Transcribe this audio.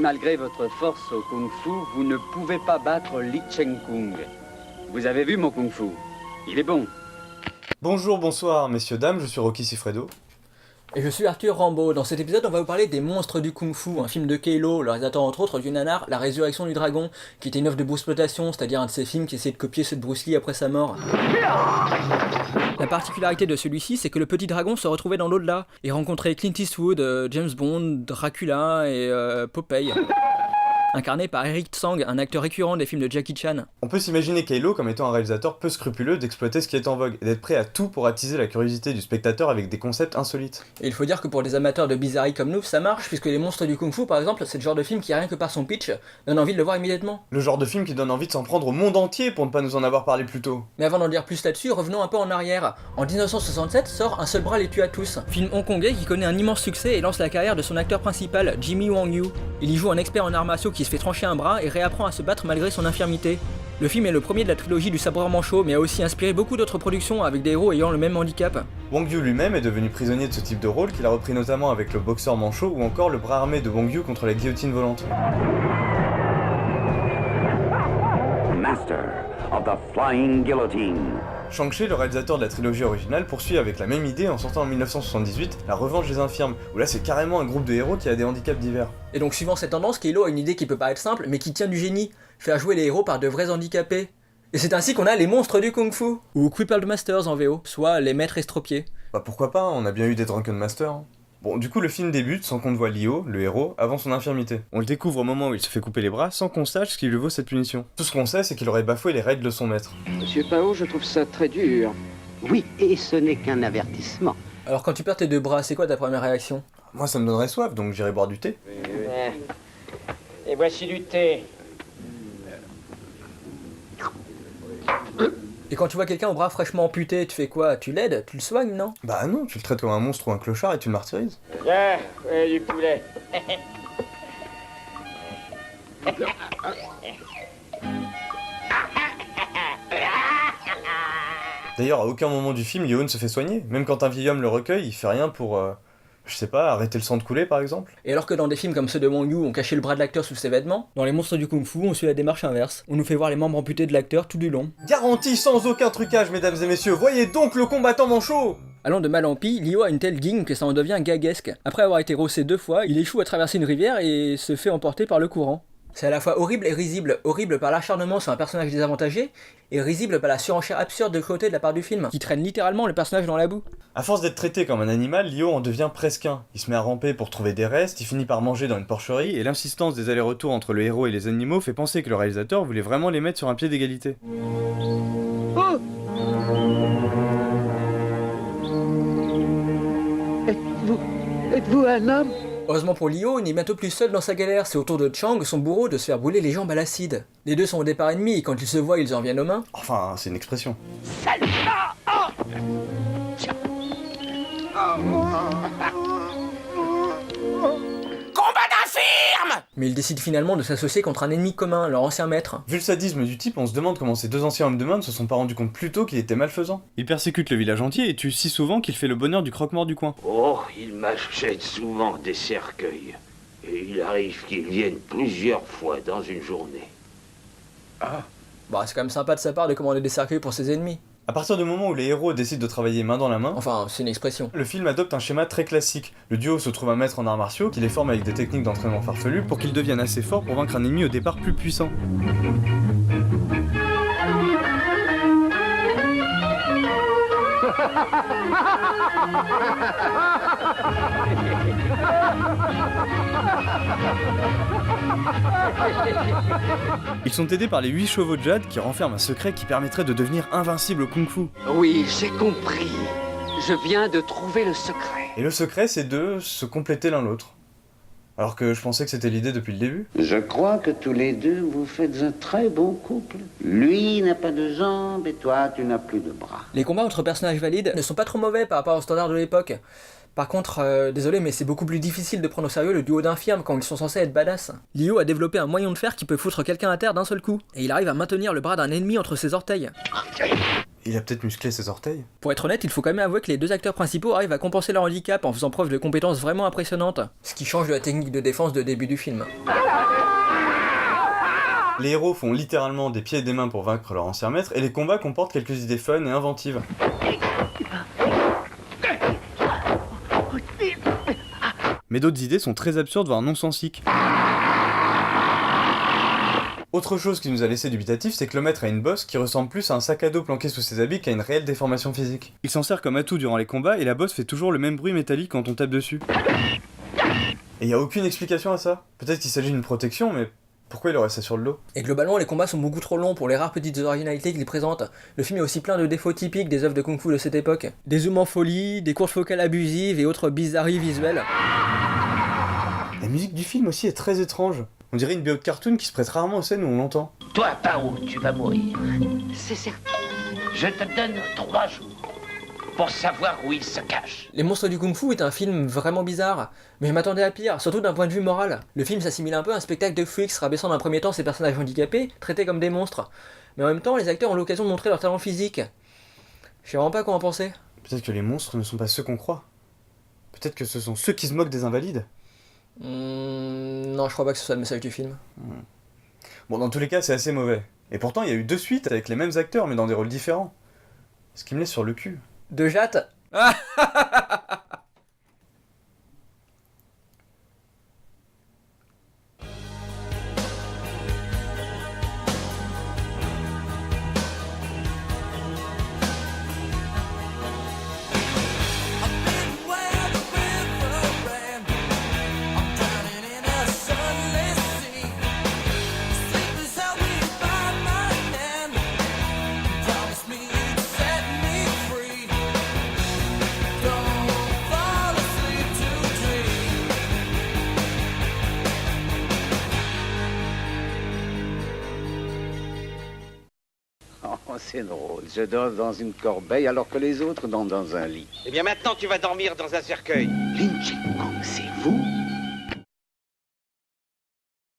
malgré votre force au kung-fu, vous ne pouvez pas battre Lee Cheng-kung. Vous avez vu mon kung-fu? Il est bon. Bonjour, bonsoir, messieurs, dames, je suis Rocky Siffredo. Et je suis Arthur Rambaud. Dans cet épisode, on va vous parler des Monstres du Kung Fu, un film de Kei Lo, le réalisateur entre autres du nanar La Résurrection du Dragon, qui était une œuvre de Bruceploitation, c'est-à-dire un de ces films qui essayait de copier ceux de Bruce Lee après sa mort. La particularité de celui-ci, c'est que le petit dragon se retrouvait dans l'au-delà, et rencontrait Clint Eastwood, James Bond, Dracula et Popeye. Incarné par Eric Tsang, un acteur récurrent des films de Jackie Chan. On peut s'imaginer Kei Lo comme étant un réalisateur peu scrupuleux d'exploiter ce qui est en vogue, et d'être prêt à tout pour attiser la curiosité du spectateur avec des concepts insolites. Et il faut dire que pour des amateurs de bizarrerie comme nous, ça marche, puisque Les Monstres du Kung Fu, par exemple, c'est le genre de film qui, rien que par son pitch, donne envie de le voir immédiatement. Le genre de film qui donne envie de s'en prendre au monde entier pour ne pas nous en avoir parlé plus tôt. Mais avant d'en dire plus là-dessus, revenons un peu en arrière. En 1967 sort Un seul bras les tue à tous, film hongkongais qui connaît un immense succès et lance la carrière de son acteur principal, Jimmy Wang Yu. Il y joue un expert en arts martiaux qui se fait trancher un bras et réapprend à se battre malgré son infirmité. Le film est le premier de la trilogie du sabreur manchot, mais a aussi inspiré beaucoup d'autres productions avec des héros ayant le même handicap. Wang Yu lui-même est devenu prisonnier de ce type de rôle qu'il a repris notamment avec le boxeur manchot ou encore le bras armé de Wang Yu contre la guillotine volante. Master of the Flying Guillotine. Shang-Chi, le réalisateur de la trilogie originale, poursuit avec la même idée en sortant en 1978 La Revanche des Infirmes, où là c'est carrément un groupe de héros qui a des handicaps divers. Et donc suivant cette tendance, Kei Lo a une idée qui peut pas être simple, mais qui tient du génie, faire jouer les héros par de vrais handicapés. Et c'est ainsi qu'on a les Monstres du Kung Fu, ou Crippled Masters en VO, soit les maîtres estropiés. Bah pourquoi pas, on a bien eu des Drunken Masters. Hein. Bon, du coup le film débute sans qu'on ne voit Lio, le héros, avant son infirmité. On le découvre au moment où il se fait couper les bras sans qu'on sache ce qui lui vaut cette punition. Tout ce qu'on sait, c'est qu'il aurait bafoué les règles de son maître. Monsieur Pao, je trouve ça très dur. Oui, et ce n'est qu'un avertissement. Alors quand tu perds tes deux bras, c'est quoi ta première réaction? Moi ça me donnerait soif, donc j'irai boire du thé. Et voici du thé. Et quand tu vois quelqu'un au bras fraîchement amputé, tu fais quoi? Tu l'aides? Tu le soignes, non? Bah non, tu le traites comme un monstre ou un clochard et tu le martyrises. Tiens, du poulet. D'ailleurs, à aucun moment du film, Lio ne se fait soigner. Même quand un vieil homme le recueille, il fait rien pour, je sais pas, arrêter le sang de couler par exemple. Et alors que dans des films comme ceux de Wang Yu, on cachait le bras de l'acteur sous ses vêtements, dans Les Monstres du Kung Fu, on suit la démarche inverse. On nous fait voir les membres amputés de l'acteur tout du long. Garantie sans aucun trucage, mesdames et messieurs, voyez donc le combattant manchot! Allant de mal en pis, Lio a une telle guigne que ça en devient gaguesque. Après avoir été rossé 2 fois, il échoue à traverser une rivière et se fait emporter par le courant. C'est à la fois horrible et risible. Horrible par l'acharnement sur un personnage désavantagé, et risible par la surenchère absurde de cruauté de la part du film, qui traîne littéralement le personnage dans la boue. À force d'être traité comme un animal, Lio en devient presque un. Il se met à ramper pour trouver des restes, il finit par manger dans une porcherie, et l'insistance des allers-retours entre le héros et les animaux fait penser que le réalisateur voulait vraiment les mettre sur un pied d'égalité. Oh! Êtes-vous un homme? Heureusement pour Lio, il n'est bientôt plus seul dans sa galère, c'est au tour de Chang, son bourreau, de se faire brûler les jambes à l'acide. Les deux sont au départ ennemis, et quand ils se voient, ils en viennent aux mains. Enfin, c'est une expression. Mais ils décident finalement de s'associer contre un ennemi commun, leur ancien maître. Vu le sadisme du type, on se demande comment ces deux anciens hommes de main ne se sont pas rendus compte plus tôt qu'il était malfaisant. Il persécute le village entier et tue si souvent qu'il fait le bonheur du croque-mort du coin. Oh, il m'achète souvent des cercueils. Et il arrive qu'ils viennent plusieurs fois dans une journée. Bah c'est quand même sympa de sa part de commander des cercueils pour ses ennemis. À partir du moment où les héros décident de travailler main dans la main, Enfin, c'est une expression. le film adopte un schéma très classique. Le duo se trouve un maître en arts martiaux qui les forme avec des techniques d'entraînement farfelues pour qu'ils deviennent assez forts pour vaincre un ennemi au départ plus puissant. Ils sont aidés par les 8 chevaux de jade qui renferment un secret qui permettrait de devenir invincible au kung-fu. Oui, j'ai compris. Je viens de trouver le secret. Et le secret, c'est de se compléter l'un l'autre. Alors que je pensais que c'était l'idée depuis le début. Je crois que tous les deux, vous faites un très bon couple. Lui n'a pas de jambes et toi, tu n'as plus de bras. Les combats entre personnages valides ne sont pas trop mauvais par rapport aux standards de l'époque. Par contre, désolé, mais c'est beaucoup plus difficile de prendre au sérieux le duo d'infirmes quand ils sont censés être badass. Lio a développé un moyen de fer qui peut foutre quelqu'un à terre d'un seul coup, et il arrive à maintenir le bras d'un ennemi entre ses orteils. Il a peut-être musclé ses orteils. Pour être honnête, il faut quand même avouer que les deux acteurs principaux arrivent à compenser leur handicap en faisant preuve de compétences vraiment impressionnantes. Ce qui change de la technique de défense de début du film. Les héros font littéralement des pieds et des mains pour vaincre leur ancien maître, et les combats comportent quelques idées fun et inventives. Mais d'autres idées sont très absurdes, voire non-sensiques. Autre chose qui nous a laissé dubitatif, c'est que le maître a une bosse qui ressemble plus à un sac à dos planqué sous ses habits qu'à une réelle déformation physique. Il s'en sert comme atout durant les combats, et la bosse fait toujours le même bruit métallique quand on tape dessus. Et y a aucune explication à ça. Peut-être qu'il s'agit d'une protection, mais pourquoi il aurait ça sur le dos? Et globalement, les combats sont beaucoup trop longs pour les rares petites originalités qu'il présente. Le film est aussi plein de défauts typiques des œuvres de kung-fu de cette époque. Des zooms en folie, des courses focales abusives et autres bizarreries visuelles. La musique du film aussi est très étrange. On dirait une BO de cartoon qui se prête rarement aux scènes où on l'entend. Toi, Pao, tu vas mourir. C'est certain. Je te donne 3 jours pour savoir où il se cache. Les Monstres du Kung-Fu est un film vraiment bizarre, mais je m'attendais à pire, surtout d'un point de vue moral. Le film s'assimile un peu à un spectacle de freaks, rabaissant d'un premier temps ces personnages handicapés, traités comme des monstres. Mais en même temps, les acteurs ont l'occasion de montrer leur talent physique. Je sais vraiment pas quoi en penser. Peut-être que les monstres ne sont pas ceux qu'on croit. Peut-être que ce sont ceux qui se moquent des invalides. Non, je crois pas que ce soit le message du film. Bon, dans tous les cas, c'est assez mauvais. Et pourtant, il y a eu 2 suites avec les mêmes acteurs, mais dans des rôles différents. Ce qui me laisse sur le cul. De jatte. Oh, c'est drôle. Je dors dans une corbeille alors que les autres dorment dans un lit. Eh bien maintenant tu vas dormir dans un cercueil. Lin Cheng Kung, c'est